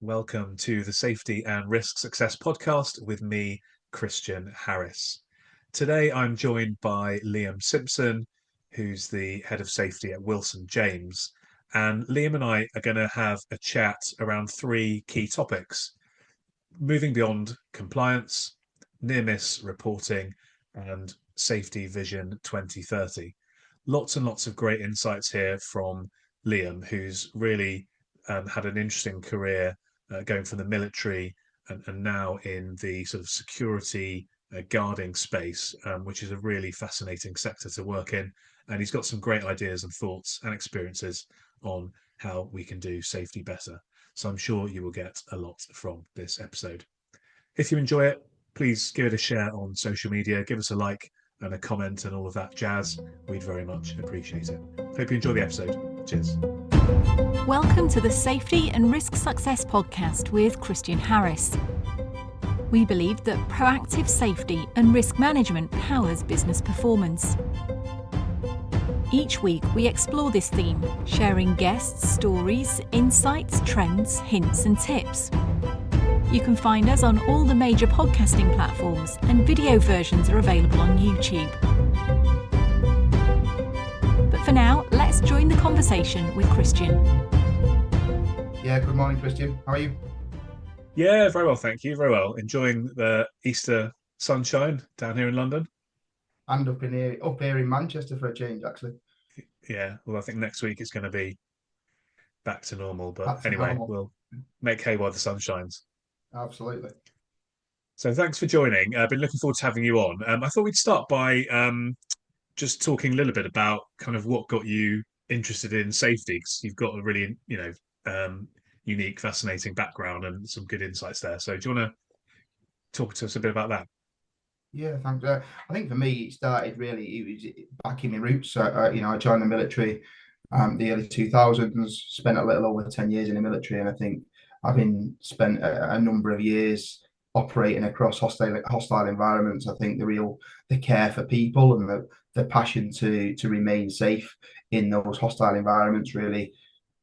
Welcome to the Safety and Risk Success podcast with me, Christian Harris. Today I'm joined by Liam Simpson, who's the head of safety at Wilson James. And Liam and I are going to have a chat around three key topics: moving beyond compliance, near-miss reporting, and Safety Vision 2030. Lots and lots of great insights here from Liam, who's really had an interesting career going from the military and now in the sort of security guarding space, which is a really fascinating sector to work in. And he's got some great ideas and thoughts and experiences on how we can do safety better. So I'm sure you will get a lot from this episode. If you enjoy it, please give it a share on social media, give us a like and a comment and all of that jazz. We'd very much appreciate it. Hope you enjoy the episode. Cheers. Welcome to the Safety and Risk Success podcast with Christian Harris. We believe that proactive safety and risk management powers business performance. Each week we explore this theme, sharing guests, stories, insights, trends, hints and tips. You can find us on all the major podcasting platforms, and video versions are available on YouTube. But for now, let's join the conversation with Christian. Yeah, good morning, Christian. How are you? Yeah, very well, thank you. Very well. Enjoying the Easter sunshine down here in London. And up here in Manchester for a change, actually. Yeah, well, I think next week it's going to be back to normal. But Back to anyway, normal. we'll make hay while the sun shines. Absolutely. So thanks for joining. I've been looking forward to having you on. I thought we'd start by just talking a little bit about kind of what got you interested in safety, because you've got a really, unique, fascinating background and some good insights there. So do you want to talk to us a bit about that? Yeah, thanks. I think for me, it started really, it was back in my roots. I joined the military the early 2000s, spent a little over 10 years in the military, and I think having spent a number of years operating across hostile environments, I think the care for people and the passion to remain safe in those hostile environments really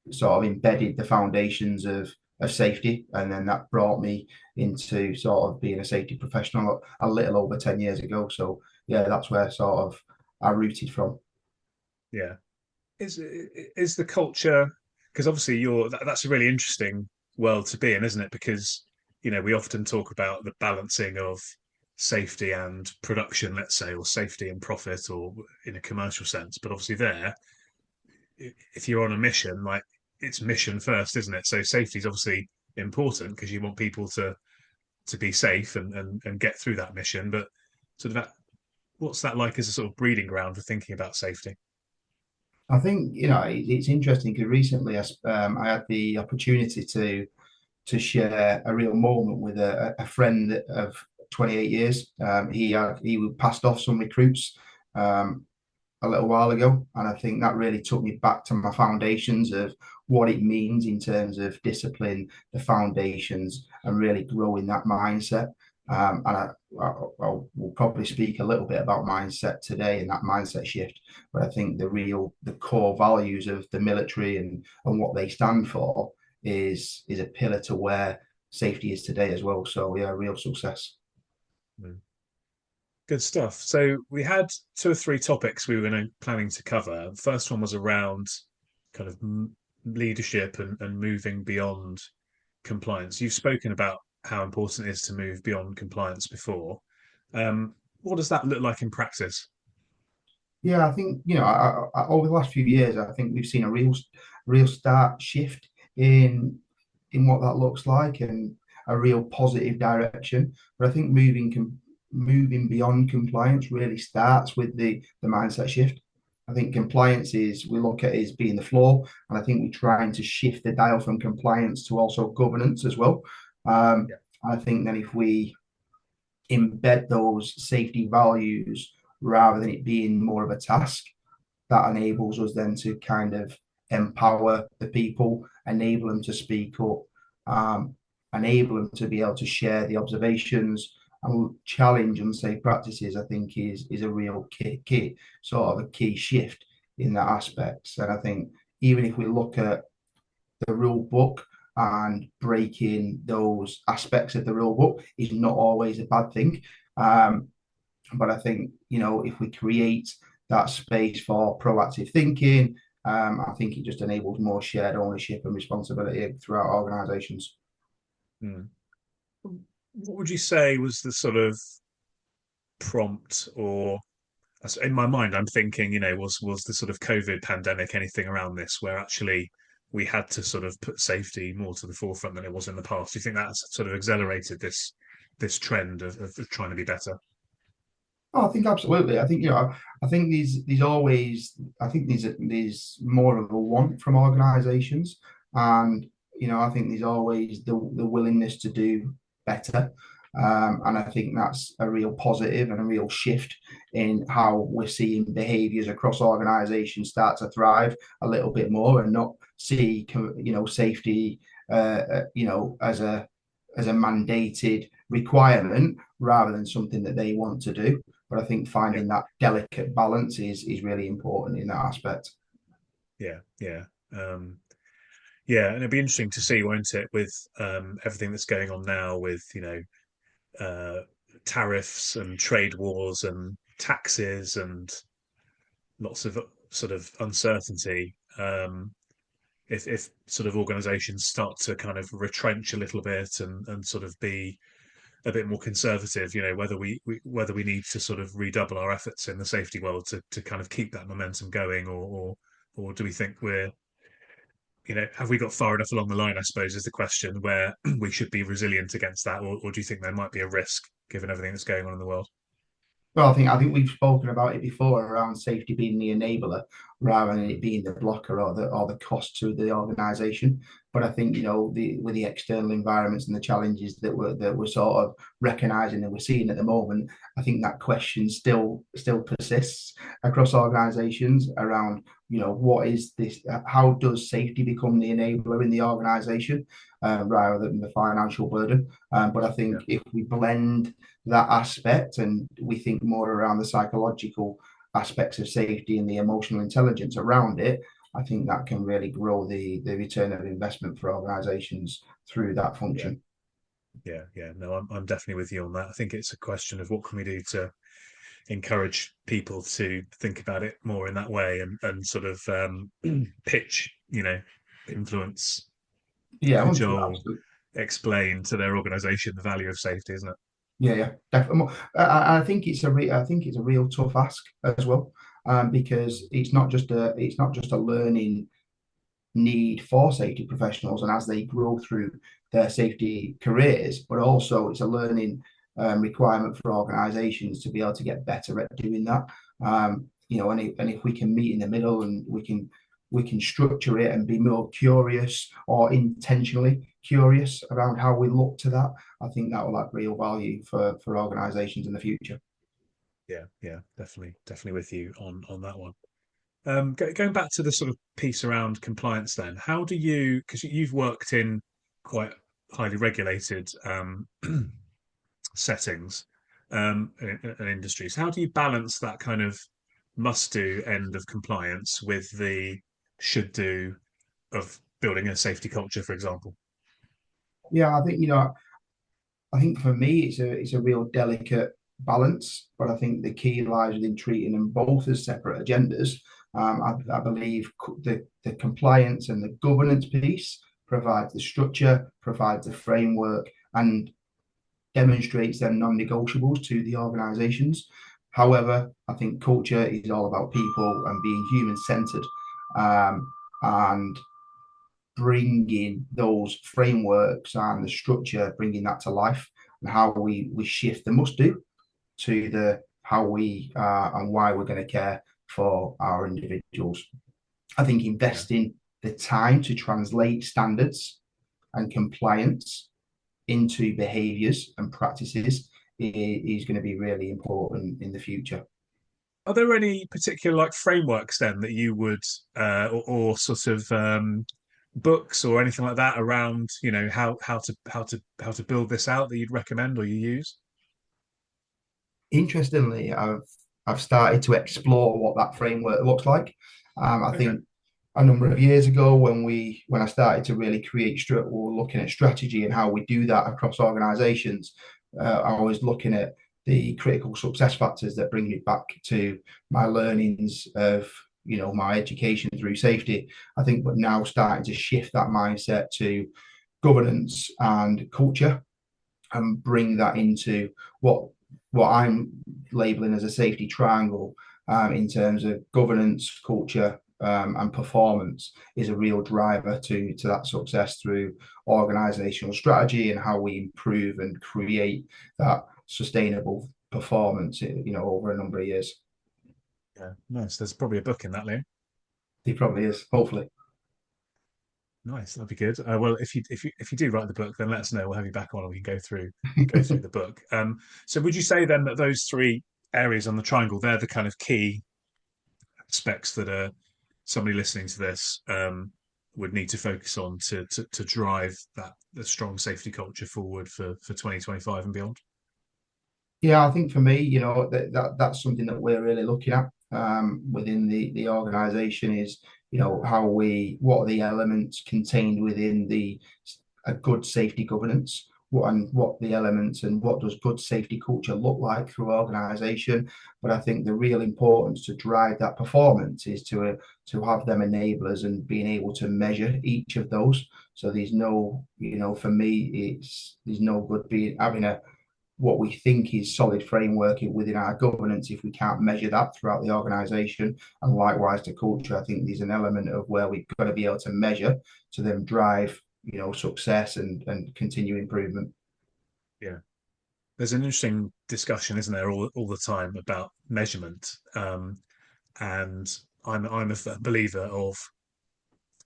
sort of embedded the foundations of safety, and then that brought me into sort of being a safety professional a little over 10 years ago. So yeah, that's where sort of I rooted from. Yeah. Is the culture, because obviously that's a really interesting world to be in, isn't it? Because we often talk about the balancing of safety and production, let's say, or safety and profit, or in a commercial sense. But obviously there, if you're on a mission, like, it's mission first, isn't it? So safety is obviously important because you want people to be safe and get through that mission. But sort of what's that like as a sort of breeding ground for thinking about safety? I think it's interesting because recently I had the opportunity to share a real moment with a friend of 28 years. He passed off some recruits a little while ago, and I think that really took me back to my foundations of what it means in terms of discipline, the foundations, and really growing that mindset. We'll probably speak a little bit about mindset today and that mindset shift, but I think the core values of the military and what they stand for is a pillar to where safety is today as well. So yeah, real success. Good stuff. So we had two or three topics we were planning to cover. The first one was around kind of leadership and moving beyond compliance. You've spoken about how important it is to move beyond compliance before. What does that look like in practice? Yeah, I think over the last few years, I think we've seen a real start shift in what that looks like, and a real positive direction. But I think moving beyond compliance really starts with the mindset shift. I think compliance we look at it as being the floor, and I think we're trying to shift the dial from compliance to also governance as well. I think that if we embed those safety values rather than it being more of a task, that enables us then to kind of empower the people, enable them to speak up, enable them to be able to share the observations and challenge unsafe practices. I think is a real key sort of a key shift in that aspect. And I think even if we look at the rule book, and breaking those aspects of the rule book is not always a bad thing. Um, but I think, if we create that space for proactive thinking, I think it just enables more shared ownership and responsibility throughout organizations. Mm. What would you say was the sort of prompt, or in my mind, I'm thinking, was the sort of COVID pandemic anything around this where actually we had to sort of put safety more to the forefront than it was in the past? Do you think that's sort of accelerated this trend of trying to be better? Oh, I think absolutely. I think I think there's always I think there's more of a want from organisations, and I think there's always the willingness to do better, and I think that's a real positive and a real shift in how we're seeing behaviours across organisations start to thrive a little bit more and not see safety as a mandated requirement rather than something that they want to do. But I think Yeah, finding that delicate balance is really important in that aspect. yeah, yeah. Yeah, and it'd be interesting to see, won't it, with everything that's going on now with, uh, tariffs and trade wars and taxes and lots of sort of uncertainty. If sort of organizations start to kind of retrench a little bit and sort of be a bit more conservative, whether we need to sort of redouble our efforts in the safety world to kind of keep that momentum going, or do we think have we got far enough along the line, I suppose, is the question, where we should be resilient against that, or do you think there might be a risk given everything that's going on in the world? Well, I think we've spoken about it before around safety being the enabler rather than it being the blocker or the cost to the organisation. But I think with the external environments and the challenges that we're sort of recognising and we're seeing at the moment, I think that question still persists across organisations around what is this? How does safety become the enabler in the organisation rather than the financial burden? But I Yeah, think if we blend that aspect and we think more around the psychological aspects of safety and the emotional intelligence around it, I think that can really grow the return of investment for organizations through that yeah, function. yeah. No, I'm definitely with you on that. I think it's a question of what can we do to encourage people to think about it more in that way, and sort of pitch, influence, Yeah, cajole, absolutely. explain to their organization the value of safety, isn't it? Yeah, yeah, definitely. I think I think it's a real tough ask as well, because it's not just a learning need for safety professionals and as they grow through their safety careers, but also it's a learning requirement for organizations to be able to get better at doing that. And if we can meet in the middle and we can structure it and be more curious or intentionally curious around how we look to that, I think that will add real value for organizations in the future. Yeah, yeah, definitely with you on that one. Going back to the sort of piece around compliance, then, how do you, because you've worked in quite highly regulated settings and industries, how do you balance that kind of must do end of compliance with the should do of building a safety culture, for example? Yeah, I think for me it's a real delicate balance, but I think the key lies within treating them both as separate agendas. I believe the compliance and the governance piece provides the structure, provides the framework, and demonstrates their non-negotiables to the organisations. However, I think culture is all about people and being human-centred, and bringing those frameworks and the structure, bringing that to life, and how we shift the must do to the how we and why we're going to care for our individuals. I think Yeah, investing the time to translate standards and compliance into behaviours and practices is going to be really important in the future. are there any particular like frameworks then that you would or sort of books or anything like that around how to build this out that you'd recommend or you use? Interestingly, I've started to explore what that framework looks like. I Okay. think a number of years ago when I started to really or looking at strategy and how we do that across organizations. I was looking at the critical success factors that bring me back to my learnings of my education through safety. I think we're now starting to shift that mindset to governance and culture and bring that into what I'm labeling as a safety triangle, in terms of governance, culture, and performance is a real driver to that success through organizational strategy and how we improve and create that sustainable performance, over a number of years. Yeah, nice. There's probably a book in that, Liam. It probably is, hopefully. Nice, that'd be good. Well, if you do write the book, then let us know. We'll have you back on, and we can go through the book. So would you say then that those three areas on the triangle, they're the kind of key aspects that somebody listening to this would need to focus on to drive that the strong safety culture forward for 2025 and beyond? Yeah, I think for me, that's something that we're really looking at, within the organisation is, what are the elements contained within a good safety governance, what the elements and what does good safety culture look like through organisation. But I think the real importance to drive that performance is to have them enablers and being able to measure each of those. So there's no, for me, there's no good being having a what we think is solid framework within our governance if we can't measure that throughout the organization. And likewise to culture, I think there's an element of where we've got to be able to measure to then drive, success and continue improvement. Yeah, there's an interesting discussion, isn't there, all the time about measurement, and I'm a believer of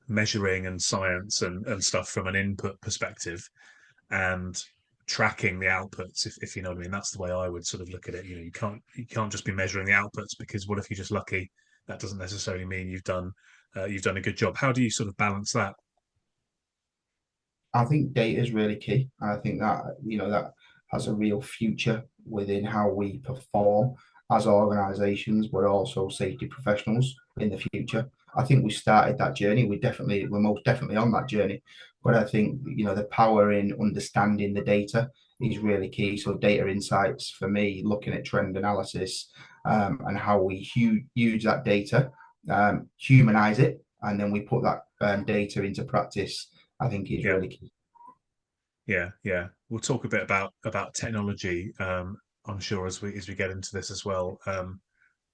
measuring and science and stuff from an input perspective and tracking the outputs, if you know what I mean. That's the way I would sort of look at it. You can't just be measuring the outputs, because what if you're just lucky? That doesn't necessarily mean you've done a good job. How do you sort of balance that? I think data is really key. I think that that has a real future within how we perform as organisations, but also safety professionals in the future. I think we started that journey. We're most definitely on that journey. But I think the power in understanding the data is really key. So data insights for me, looking at trend analysis, and how we use that data, humanize it, and then we put that data into practice, I think is Yeah, really key. yeah, yeah. We'll talk a bit about technology. I'm sure as we get into this as well.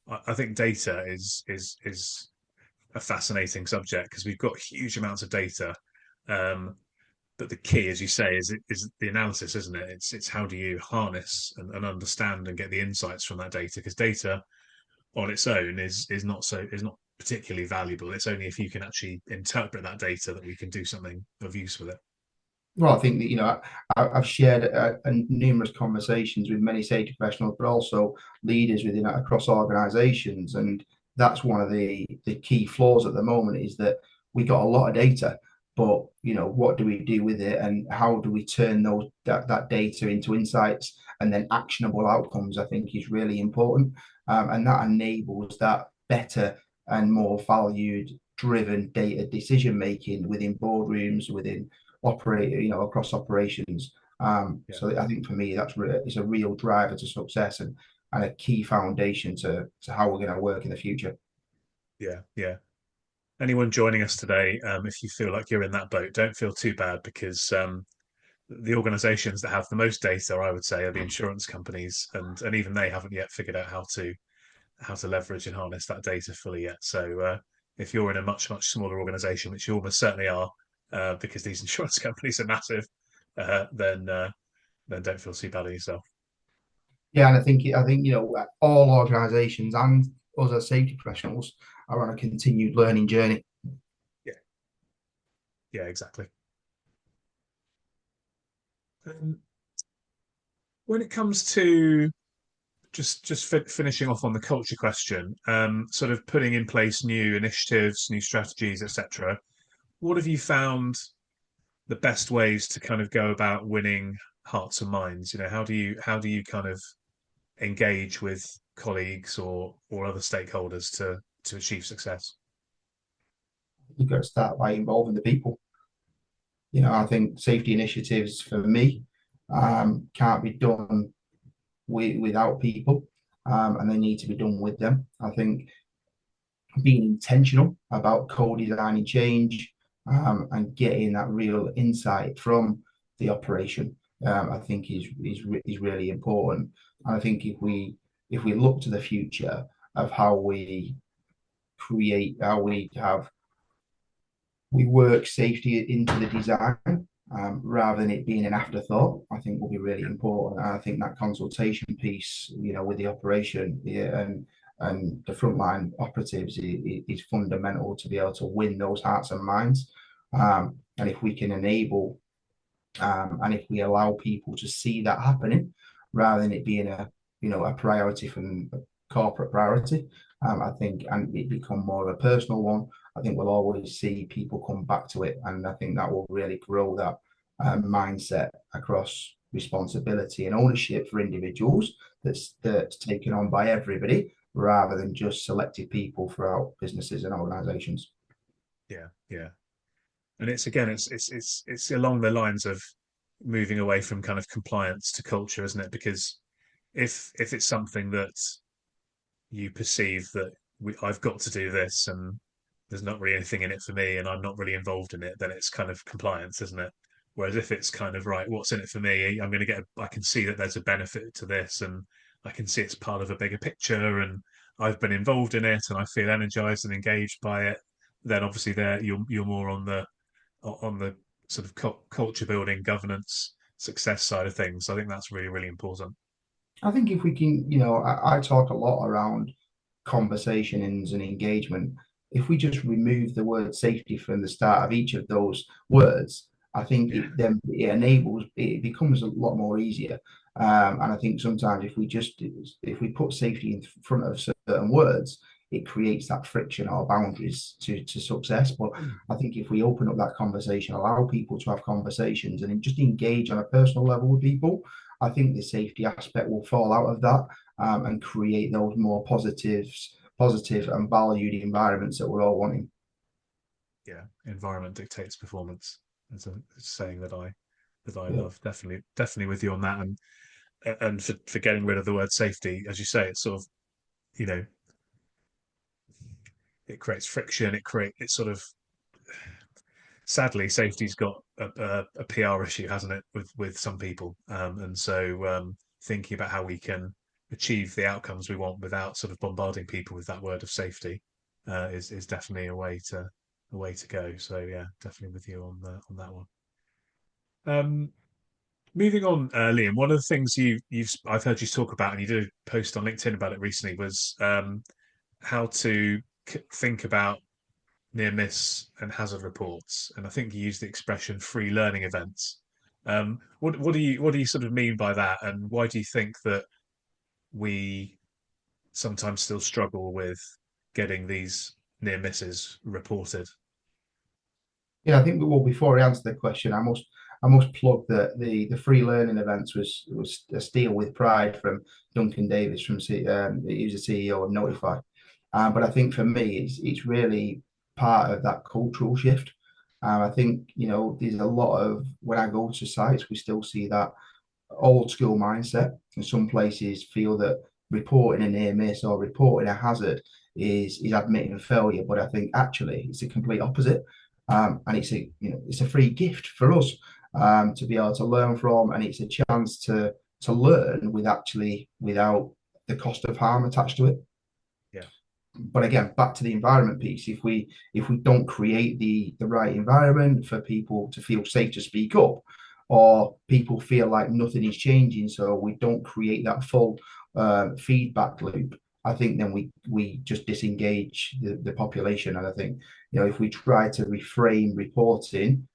I think data is a fascinating subject because we've got huge amounts of data. Um, but the key, as you say, is the analysis, isn't it? It's how do you harness and understand and get the insights from that data? Because data on its own is not particularly valuable. It's only if you can actually interpret that data that we can do something of use with it. Well, I think that I've shared numerous conversations with many safety professionals, but also leaders within across organisations, and that's one of the key flaws at the moment is that we got a lot of data, but what do we do with it, and how do we turn that data into insights and then actionable outcomes? I think is really important, and that enables that better and more valued driven data decision making within boardrooms, within operate, across operations. Yeah, So I think for me, it's a real driver to success and a key foundation to how we're going to work in the future. yeah, yeah. Anyone joining us today, if you feel like you're in that boat, don't feel too bad, because the organisations that have the most data, I would say, are the insurance companies, and even they haven't yet figured out how to leverage and harness that data fully yet. So if you're in a much smaller organisation, which you almost certainly are, because these insurance companies are massive, then don't feel too bad on yourself. Yeah, and I think all organisations and us as safety professionals are on a continued learning journey. Yeah, yeah, exactly. Um, when it comes to finishing off on the culture question, sort of putting in place new initiatives, new strategies, etc. What have you found the best ways to kind of go about winning hearts and minds? How do you kind of engage with colleagues or other stakeholders to achieve success? you've got to start by involving the people. I think safety initiatives for me can't be done without people, and they need to be done with them. I think being intentional about co-designing change and getting that real insight from the operation, I think is really important. And I think if we look to the future of how we create, how we work safety into the design rather than it being an afterthought, I think will be really important. And I think that consultation piece, with the operation, yeah, and the frontline operatives is fundamental to be able to win those hearts and minds. And if we can enable and if we allow people to see that happening rather than it being a priority from a corporate priority, I think, and it become more of a personal one, I think we'll always see people come back to it, and I think that will really grow that mindset across responsibility and ownership for individuals that's taken on by everybody rather than just selected people throughout businesses and organizations. Yeah, yeah. And it's again, it's along the lines of moving away from kind of compliance to culture, isn't it? Because if it's something that you perceive that I've got to do this and there's not really anything in it for me and I'm not really involved in it, then it's kind of compliance, isn't it? Whereas if it's kind of right, what's in it for me? I'm going to I can see that there's a benefit to this and I can see it's part of a bigger picture and I've been involved in it and I feel energized and engaged by it. Then obviously there you're more on the sort of culture building, governance, success side of things. So I think that's really, really important. I think if we can, I talk a lot around conversations and engagement. If we just remove the word safety from the start of each of those words, I think Yeah. it becomes a lot more easier. And I think sometimes if we put safety in front of certain words, it creates that friction or boundaries to success. But I think if we open up that conversation, allow people to have conversations and just engage on a personal level with people, I think the safety aspect will fall out of that and create those more positive and valued environments that we're all wanting. Yeah, environment dictates performance. It's a saying that I Yeah. love. Definitely with you on that. And for getting rid of the word safety, as you say, it's sort of you know it creates friction. It sort of sadly safety's got a PR issue, hasn't it, with some people. And so thinking about how we can achieve the outcomes we want without sort of bombarding people with that word of safety is definitely a way to go. So yeah, definitely with you on that one. Um, Moving on, Liam. One of the things I've heard you talk about, and you did a post on LinkedIn about it recently, was how to think about near miss and hazard reports. And I think you used the expression free learning events. What do you sort of mean by that, and why do you think that we sometimes still struggle with getting these near misses reported? Yeah, I think before I answer the question, I must plug that the free learning events was a steal with pride from Duncan Davis he was the CEO of Notify. But I think for me, it's really part of that cultural shift. I think there's a lot of when I go to sites, we still see that old school mindset. And some places feel that reporting a near miss or reporting a hazard is admitting failure. But I think actually it's the complete opposite. And it's a free gift for us to be able to learn from, and it's a chance to learn without the cost of harm attached to it. Yeah, But again, back to the environment piece, if we don't create the right environment for people to feel safe to speak up, or people feel like nothing is changing, so we don't create that full feedback loop, I think then we just disengage the population. And I think if we try to reframe reporting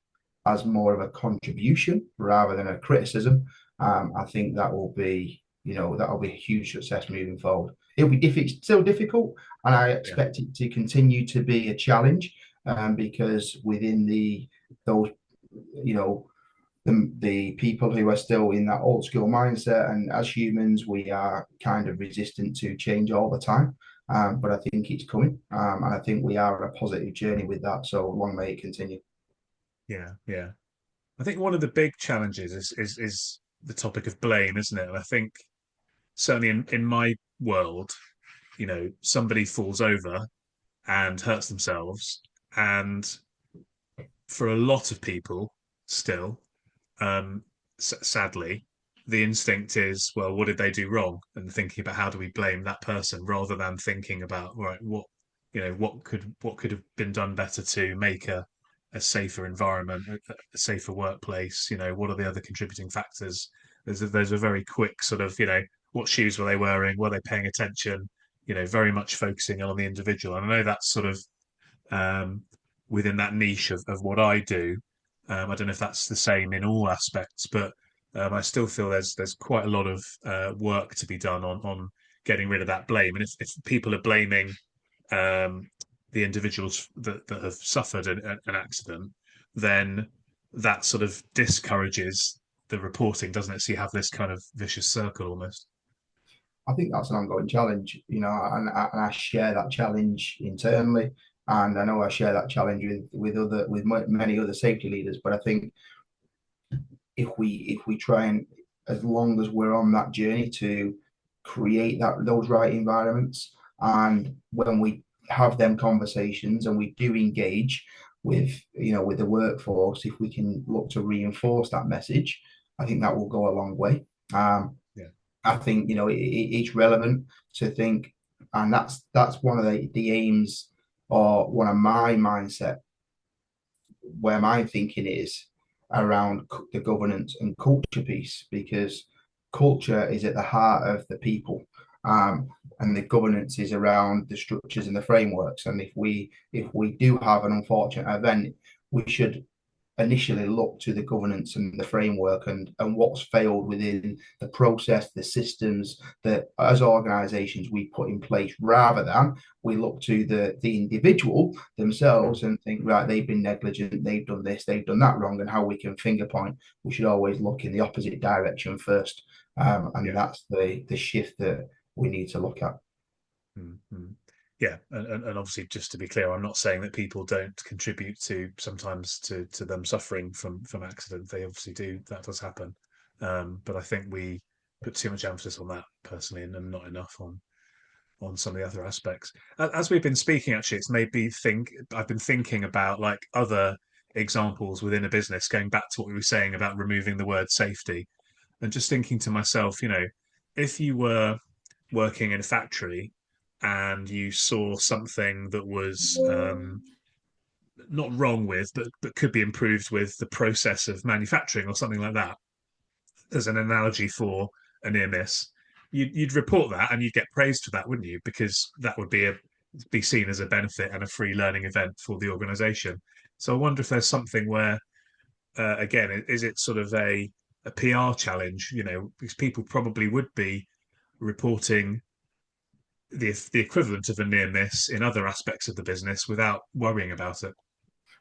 as more of a contribution rather than a criticism, I think that'll be a huge success moving forward. It'll be if it's still difficult, and I yeah, expect it to continue to be a challenge, because within those you know the people who are still in that old school mindset, and as humans, we are kind of resistant to change all the time. but I think it's coming, and I think we are on a positive journey with that. So long may it continue. Yeah, yeah. I think one of the big challenges is the topic of blame, isn't it? And I think certainly in my world, somebody falls over and hurts themselves, and for a lot of people, still, um, sadly, the instinct is, well, what did they do wrong? And thinking about how do we blame that person rather than thinking about, right, what could have been done better to make a safer environment, a safer workplace. What are the other contributing factors? There's a very quick sort of, what shoes were they wearing? Were they paying attention? Very much focusing on the individual. And I know that's sort of um, within that niche of what I do. I don't know if that's the same in all aspects, but I still feel there's quite a lot of work to be done on getting rid of that blame. And if people are blaming um, the individuals that have suffered an accident, then that sort of discourages the reporting, doesn't it? So you have this kind of vicious circle almost. I think that's an ongoing challenge, and I share that challenge internally, and I know I share that challenge with many other safety leaders. But I think if we try and, as long as we're on that journey to create those right environments, and when we have them conversations and we do engage with the workforce, if we can look to reinforce that message, I think that will go a long way. Yeah, I think it's relevant to think, and that's one of the aims, or one of my mindset, where my thinking is around the governance and culture piece, because culture is at the heart of the people, and the governance is around the structures and the frameworks. And if we do have an unfortunate event, we should initially look to the governance and the framework, and what's failed within the process, the systems that as organizations we put in place, rather than we look to the individual themselves and think, right, they've been negligent, they've done this, they've done that wrong, and how we can finger point. We should always look in the opposite direction first, and yeah. that's the shift that we need to look at. Mm-hmm. Yeah, and obviously, just to be clear, I'm not saying that people don't contribute to sometimes to them suffering from accident. They obviously do. That does happen, but I think we put too much emphasis on that personally, and not enough on some of the other aspects. As we've been speaking, actually, it's made me think. I've been thinking about like other examples within a business, going back to what we were saying about removing the word safety, and just thinking to myself, if you were working in a factory and you saw something that was not wrong with, but could be improved with the process of manufacturing or something like that, as an analogy for a near miss, you'd report that and you'd get praised for that, wouldn't you? Because that would be seen as a benefit and a free learning event for the organisation. So I wonder if there's something where, again, is it sort of a PR challenge? Because people probably would be reporting the equivalent of a near miss in other aspects of the business without worrying about it.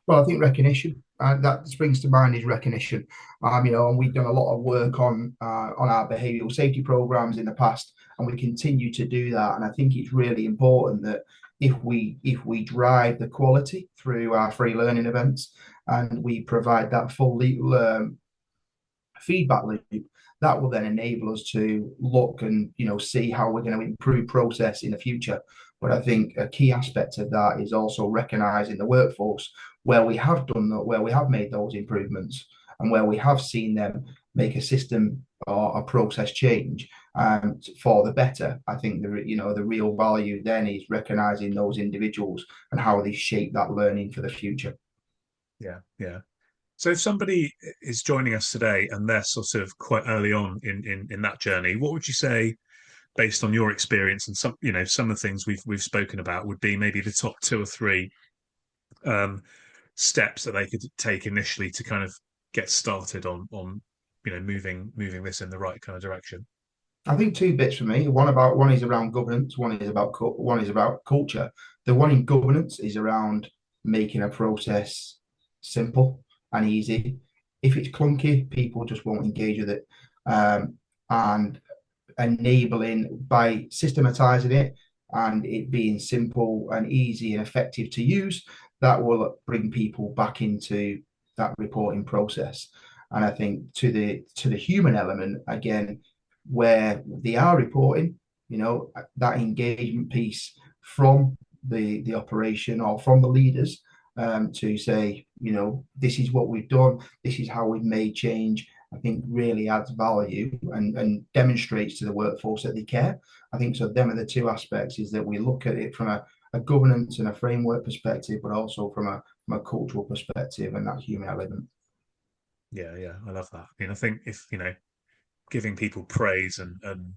Well, I think recognition, that springs to mind, is recognition. And we've done a lot of work on our behavioural safety programs in the past, and we continue to do that. And I think it's really important that if we drive the quality through our free learning events, and we provide that full feedback loop, that will then enable us to look and see how we're going to improve process in the future. But I think a key aspect of that is also recognizing the workforce where we have done that, where we have made those improvements, and where we have seen them make a system or a process change for the better. I think the real value then is recognizing those individuals and how they shape that learning for the future. Yeah, yeah. So if somebody is joining us today and they're sort of quite early on in that journey, what would you say, based on your experience and some of the things we've spoken about, would be maybe the top two or three um, steps that they could take initially to kind of get started on moving this in the right kind of direction? I think two bits for me. One is around governance. One is about culture. The one in governance is around making a process simple and easy. If it's clunky, people just won't engage with it. And enabling by systematizing it, and it being simple and easy and effective to use, that will bring people back into that reporting process. And I think to the human element again, where they are reporting, that engagement piece from the operation or from the leaders, to say, this is what we've done, this is how we've made change, I think really adds value and demonstrates to the workforce that they care. I think so. Them are the two aspects: is that we look at it from a governance and a framework perspective, but also from a cultural perspective and that human element. Yeah, yeah, I love that. I mean, I think if giving people praise and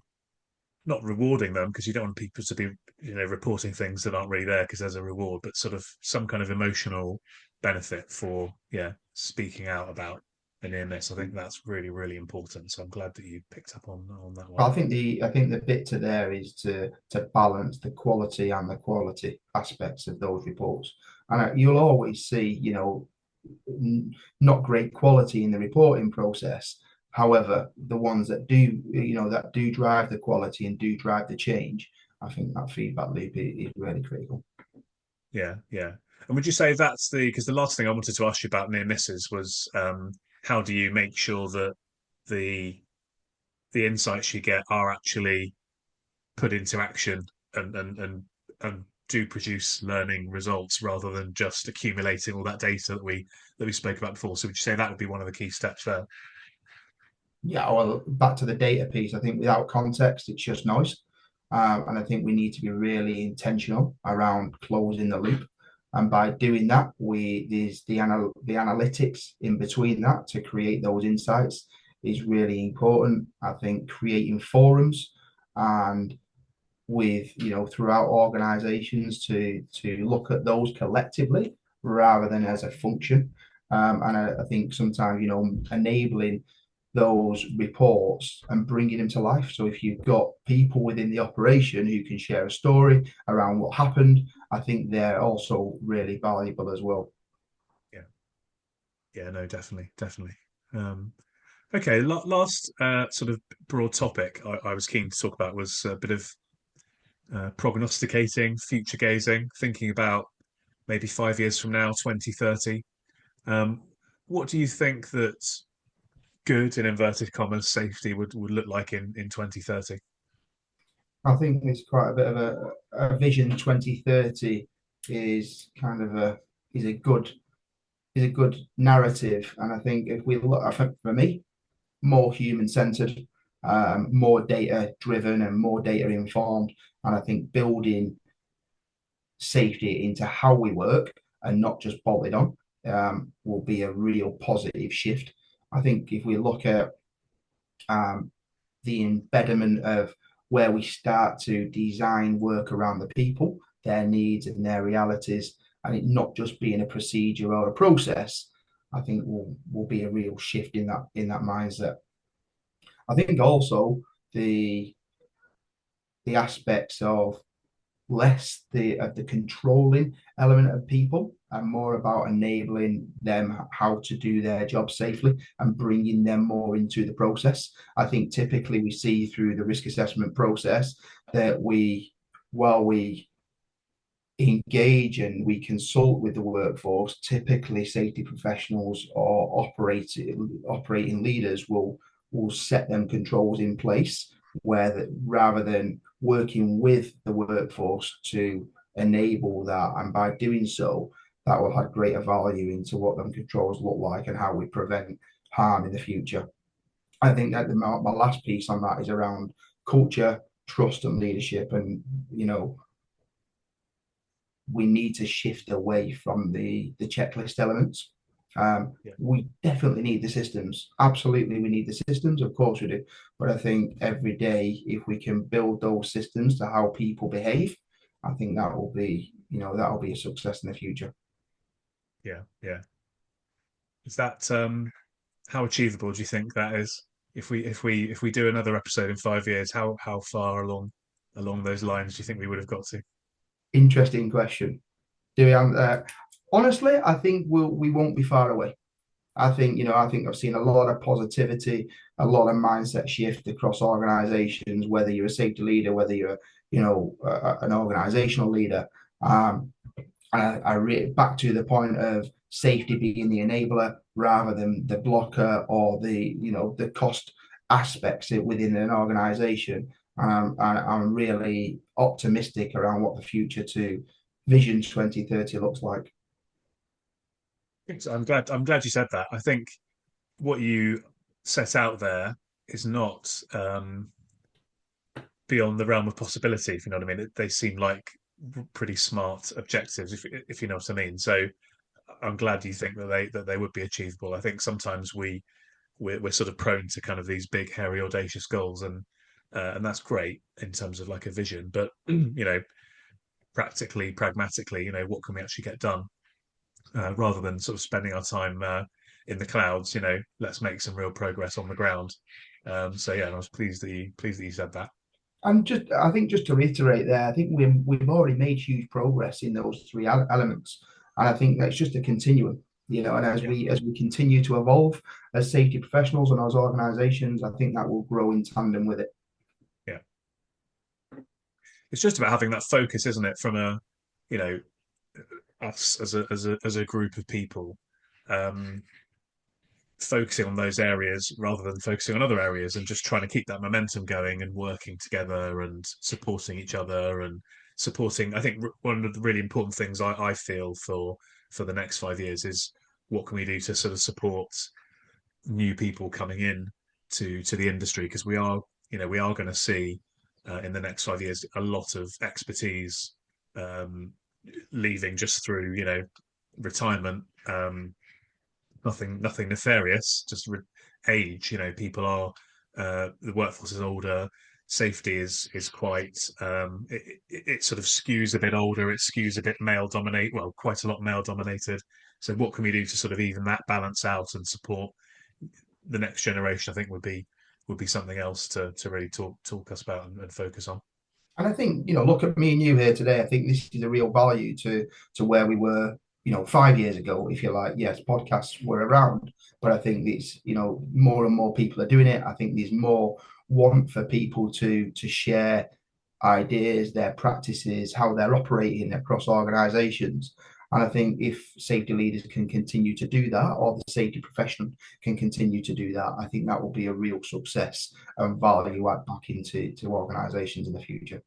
not rewarding them, because you don't want people to be reporting things that aren't really there because there's a reward, but sort of some kind of emotional benefit for speaking out about a near miss. I think that's really, really important. So I'm glad that you picked up on that But one. I think the bit to there is to balance the quality and the quality aspects of those reports. And you'll always see, not great quality in the reporting process. However, the ones that do drive the quality and do drive the change, I think that feedback loop is really critical. Yeah, yeah. And would you say that's because the last thing I wanted to ask you about near misses was how do you make sure that the the insights you get are actually put into action and do produce learning results rather than just accumulating all that data that we spoke about before. So would you say that would be one of the key steps there? Yeah, well, back to the data piece, I think without context, it's just noise. And I think we need to be really intentional around closing the loop. And by doing that, there's the analytics in between that to create those insights is really important. I think creating forums and with throughout organizations to look at those collectively rather than as a function. And I think sometimes enabling those reports and bringing them to life. So if you've got people within the operation who can share a story around what happened, I think they're also really valuable as well. Yeah, yeah, no, definitely, definitely. Um, okay, last sort of broad topic I was keen to talk about was a bit of prognosticating, future gazing, thinking about maybe 5 years from now, 2030. Um, what do you think that good in inverted commas safety would look like in 2030? I think it's quite a bit of a vision 2030 is kind of a is a good is a good narrative. And I think if we look, I think for me, more human centered, more data driven, and more data informed. And I think building safety into how we work and not just bolted on, will be a real positive shift. I think if we look at um, the embedment of where we start to design work around the people, their needs and their realities, and it not just being a procedure or a process, I think will be a real shift in that mindset. I think also the the aspects of less the controlling element of people and more about enabling them how to do their job safely and bringing them more into the process. I think typically we see through the risk assessment process that while we engage and we consult with the workforce, typically safety professionals or operating leaders will set them controls in place where that rather than working with the workforce to enable that, and by doing so, that will have greater value into what them controls look like and how we prevent harm in the future. I think that my last piece on that is around culture, trust, and leadership, and we need to shift away from the checklist elements. Yeah, We definitely need the systems. Absolutely, we need the systems. Of course, we do. But I think every day, if we can build those systems to how people behave, I think that will be a success in the future. yeah, yeah. Is that how achievable do you think that is? If we do another episode in 5 years, how far along those lines do you think we would have got to? Interesting question. Do we? Honestly, I think we won't be far away. I think I've seen a lot of positivity, a lot of mindset shift across organizations, whether you're a safety leader, whether you're, an organizational leader. Um, back to the point of safety being the enabler rather than the blocker or the cost aspects within an organization. I'm really optimistic around what the future to Vision 2030 looks like. So I'm glad you said that. I think what you set out there is not beyond the realm of possibility, if you know what I mean. They seem like pretty smart objectives, if you know what I mean. So I'm glad you think that they would be achievable. I think sometimes we're sort of prone to kind of these big, hairy, audacious goals, and that's great in terms of like a vision. But practically, pragmatically, what can we actually get done rather than sort of spending our time in the clouds? Let's make some real progress on the ground. So yeah, and I was pleased that you said that. And I think just to reiterate there, I think we've already made huge progress in those three elements, and I think that's just a continuum. And as Yeah, we continue to evolve as safety professionals and as organisations, I think that will grow in tandem with it. yeah. It's just about having that focus, isn't it? From you know, us as a group of people, um, focusing on those areas rather than focusing on other areas, and just trying to keep that momentum going and working together and supporting each other and supporting. I think one of the really important things I feel for the next 5 years is what can we do to sort of support new people coming in to the industry, because we are going to see in the next 5 years a lot of expertise um, leaving just through retirement. Nothing nefarious, just age. People are the workforce is older. Safety is quite it sort of skews a bit older. It skews a bit male dominate. Well, quite a lot male dominated. So what can we do to sort of even that balance out and support the next generation? I think would be something else to really talk us about and focus on. And I think, look at me and you here today. I think this is a real value to where we were, 5 years ago, if you like. Yes, podcasts were around, but I think it's, more and more people are doing it. I think there's more want for people to share ideas, their practices, how they're operating across organizations. And I think if safety leaders can continue to do that, or the safety profession can continue to do that, I think that will be a real success and value add back into to organizations in the future.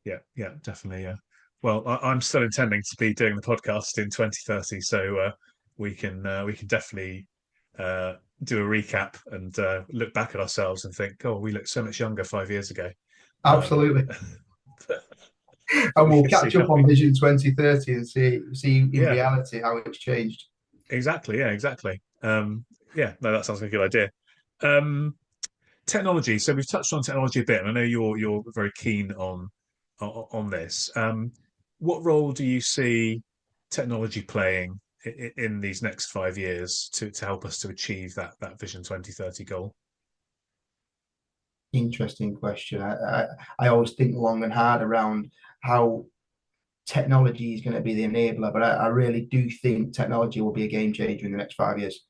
Yeah, yeah, definitely. Yeah. Well, I'm still intending to be doing the podcast in 2030, so we can definitely uh, do a recap and look back at ourselves and think, oh, we looked so much younger 5 years ago. Um, Absolutely. And we we'll can see catch how up we, on Vision 2030 and see in yeah, reality how it's changed. exactly, yeah, exactly. Yeah, no, that sounds like a good idea. Um, Technology. So we've touched on technology a bit, and I know you're very keen on this. What role do you see technology playing in these next 5 years to help us to achieve that Vision 2030 goal? Interesting question. I always think long and hard around how technology is going to be the enabler, but I really do think technology will be a game changer in the next 5 years.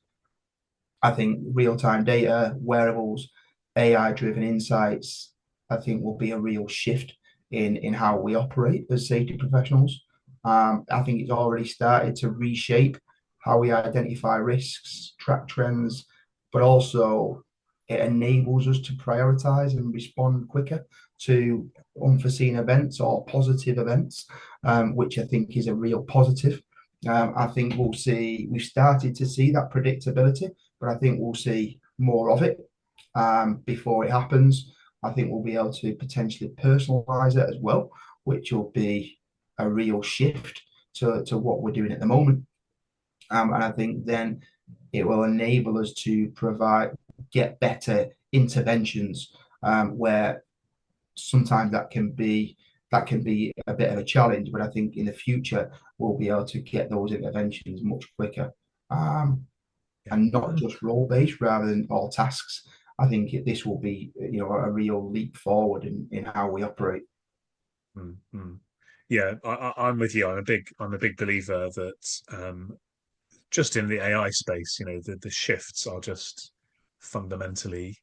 I think real-time data, wearables, AI-driven insights, I think will be a real shift in how we operate as safety professionals. I think it's already started to reshape how we identify risks, track trends, but also it enables us to prioritize and respond quicker to unforeseen events or positive events, which I think is a real positive. I think we've started to see that predictability, but I think we'll see more of it before it happens. I think we'll be able to potentially personalize it as well, which will be a real shift to what we're doing at the moment. And I think then it will enable us to get better interventions where sometimes that can be a bit of a challenge, but I think in the future we'll be able to get those interventions much quicker. Yeah. And not just role based rather than all tasks. I think this will be a real leap forward in how we operate. Mm. Yeah, I'm with you. I'm a big believer that just in the AI space, the shifts are just fundamentally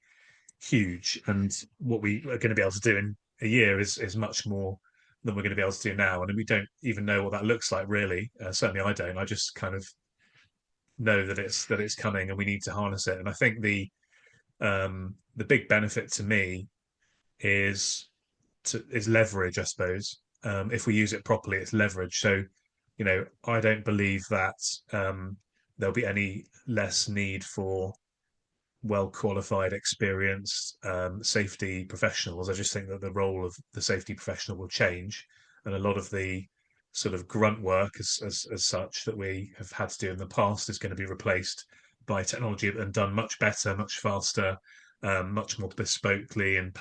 huge, and what we are going to be able to do in a year is much more than we're going to be able to do now, and we don't even know what that looks like really. Certainly, I don't. I just kind of know that it's coming, and we need to harness it. And I think the big benefit to me is is leverage, I suppose. If we use it properly, it's leverage. So, I don't believe that there'll be any less need for well qualified, experienced safety professionals. I just think that the role of the safety professional will change, and a lot of the sort of grunt work as such that we have had to do in the past is going to be replaced by technology and done much better, much faster, much more bespokely in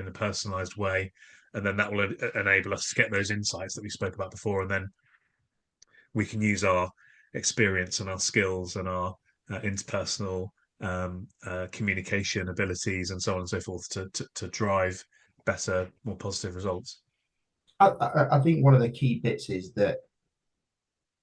a personalized way, and then that will enable us to get those insights that we spoke about before, and then we can use our experience and our skills and our interpersonal communication abilities and so on and so forth to drive better, more positive results. I think one of the key bits is that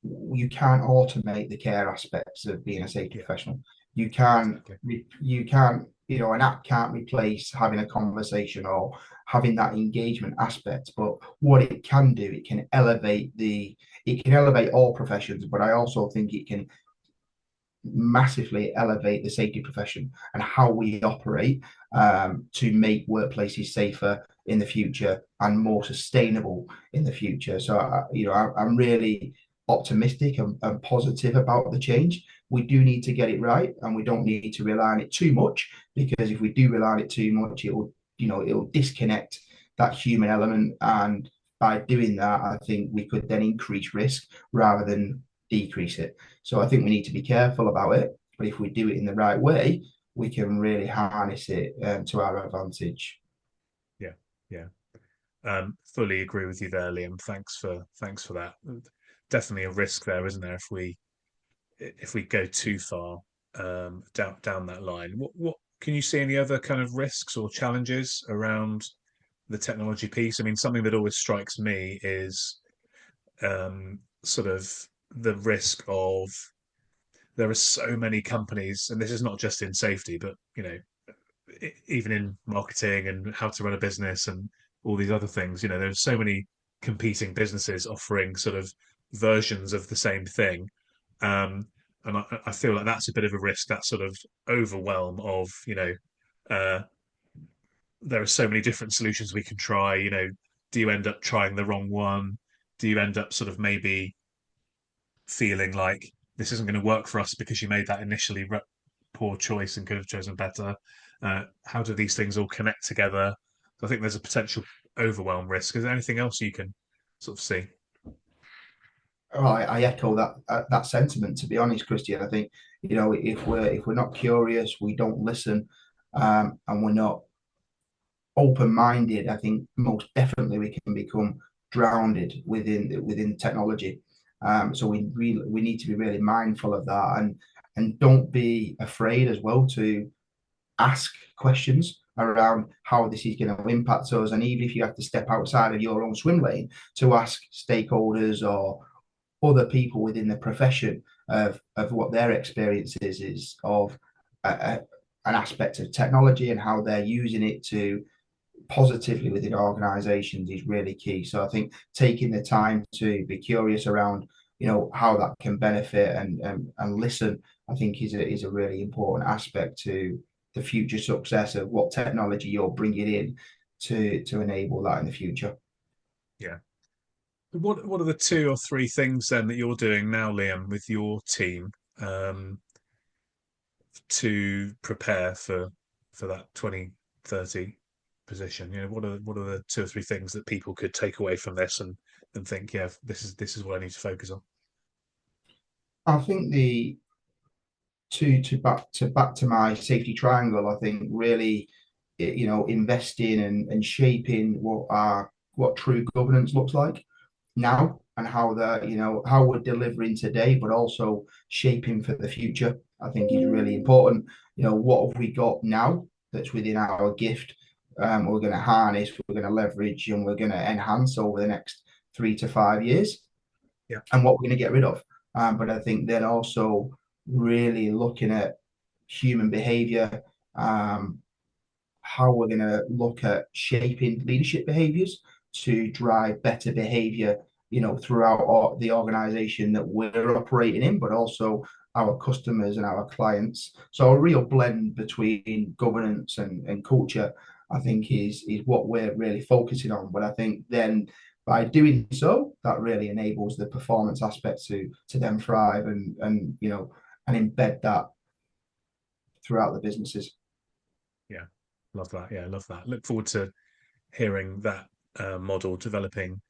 you can't automate the care aspects of being a safety Yeah, professional. You can, exactly. you can't, an app can't replace having a conversation or having that engagement aspect. But what it can do, it can elevate all professions. But I also think it can massively elevate the safety profession and how we operate to make workplaces safer in the future and more sustainable in the future. So, I'm really optimistic and positive about the change. We do need to get it right, and we don't need to rely on it too much, because if we do rely on it too much, it'll disconnect that human element. And by doing that, I think we could then increase risk rather than decrease it. So I think we need to be careful about it. But if we do it in the right way, we can really harness it to our advantage. Yeah, yeah. Fully agree with you there, Liam. Thanks for that. Definitely a risk there, isn't there, if we go too far down that line. What can you see any other kind of risks or challenges around the technology piece? I mean, something that always strikes me is sort of the risk of there are so many companies, and this is not just in safety, but even in marketing and how to run a business and all these other things. There's so many competing businesses offering sort of versions of the same thing, and I feel like that's a bit of a risk. That sort of overwhelm of uh, there are so many different solutions we can try. Do you end up trying the wrong one? Do you end up sort of maybe feeling like this isn't going to work for us because you made that initially poor choice and could have chosen better? How do these things all connect together? So I think there's a potential overwhelm risk. Is there anything else you can sort of see? Oh, I echo that sentiment. To be honest, Christian, I think if we're not curious, we don't listen, and we're not open-minded. I think most definitely we can become drowned within technology. So we need to be really mindful of that, and don't be afraid as well to ask questions around how this is going to impact us. And even if you have to step outside of your own swim lane, to ask stakeholders or other people within the profession of what their experience is of an aspect of technology and how they're using it to positively within organizations is really key. So I think taking the time to be curious around, how that can benefit and listen, I think is a really important aspect to the future success of what technology you're bringing in to enable that in the future. Yeah. What are the two or three things then that you're doing now, Liam, with your team to prepare for that 2030 position? What are the two or three things that people could take away from this and think, yeah, this is what I need to focus on? I think the back to my safety triangle, I think really, investing and shaping what true governance looks like now, and how we're delivering today, but also shaping for the future, I think is really important. What have we got now that's within our gift? We're going to harness, we're going to leverage, and we're going to enhance over the next 3 to 5 years, Yeah. and what we're going to get rid of. but I think then also really looking at human behavior, um, how we're going to look at shaping leadership behaviors to drive better behavior, throughout the organization that we're operating in, but also our customers and our clients. So a real blend between governance and culture, I think, is what we're really focusing on. But I think then by doing so, that really enables the performance aspect to then thrive and embed that throughout the businesses. Yeah, love that. Yeah, love that. Look forward to hearing that model developing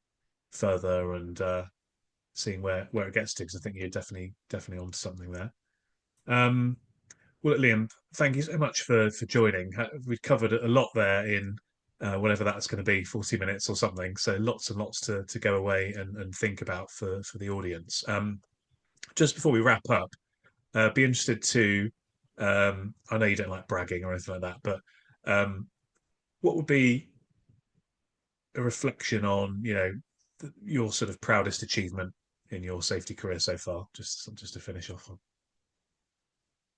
further and seeing where it gets to, because I think you're definitely onto something there. Um, well, Liam, thank you so much for joining. We've covered a lot there in whatever that's going to be, 40 minutes or something. So lots and lots to go away and think about for the audience. Just before we wrap up, be interested to. I know you don't like bragging or anything like that, but what would be a reflection on, your sort of proudest achievement in your safety career so far? Just to finish off on.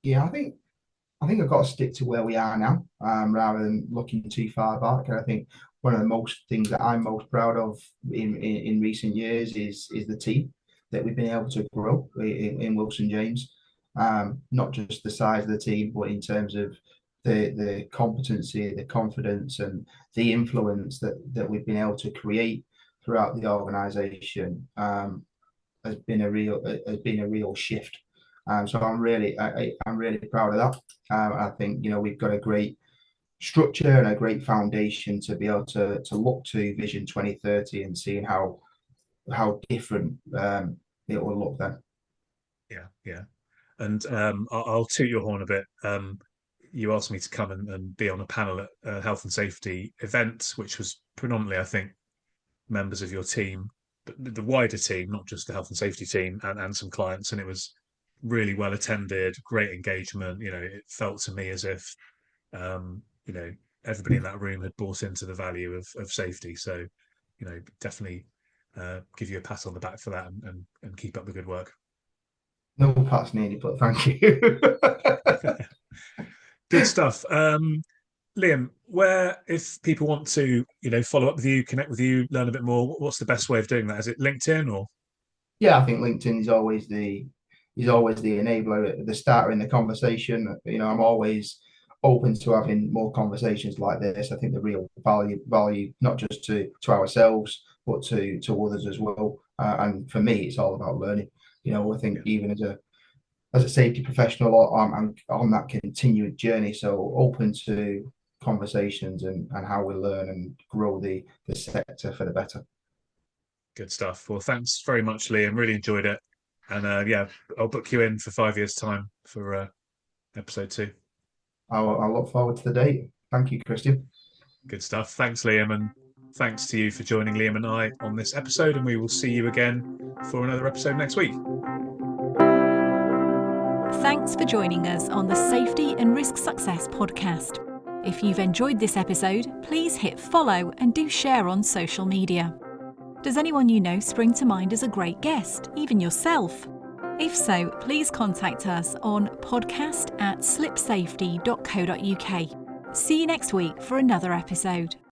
Yeah, I think I've got to stick to where we are now, rather than looking too far back. And I think one of the most things that I'm most proud of in recent years is the team that we've been able to grow in Wilson James. Not just the size of the team, but in terms of the competency, the confidence, and the influence that we've been able to create throughout the organisation, has been a real shift. So I'm really proud of that. I think we've got a great structure and a great foundation to be able to look to Vision 2030 and seeing how different it will look then. Yeah, yeah. And I'll toot your horn a bit. You asked me to come and be on a panel at a health and safety event, which was predominantly, I think, members of your team, but the wider team, not just the health and safety team, and some clients. And it was really well attended, great engagement. It felt to me as if, everybody in that room had bought into the value of safety. So, definitely give you a pat on the back for that, and keep up the good work. No pats needed, but thank you. Good stuff. Liam, where, if people want to, follow up with you, connect with you, learn a bit more, what's the best way of doing that? Is it LinkedIn or? Yeah, I think LinkedIn is always the enabler, the starter in the conversation. I'm always open to having more conversations like this. I think the real value not just to ourselves, but to others as well. And for me, it's all about learning. I think Yeah, even as a safety professional, I'm on that continued journey. So open to conversations and how we learn and grow the sector for the better. good stuff. Well, thanks very much, Liam. Really enjoyed it. And yeah, I'll book you in for 5 years' time for episode 2. I'll look forward to the date. Thank you, Christian. Good stuff. Thanks, Liam. And thanks to you for joining Liam and I on this episode. And we will see you again for another episode next week. Thanks for joining us on the Safety and Risk Success podcast. If you've enjoyed this episode, please hit follow and do share on social media. Does anyone you know spring to mind as a great guest, even yourself? If so, please contact us on podcast@slipsafety.co.uk. See you next week for another episode.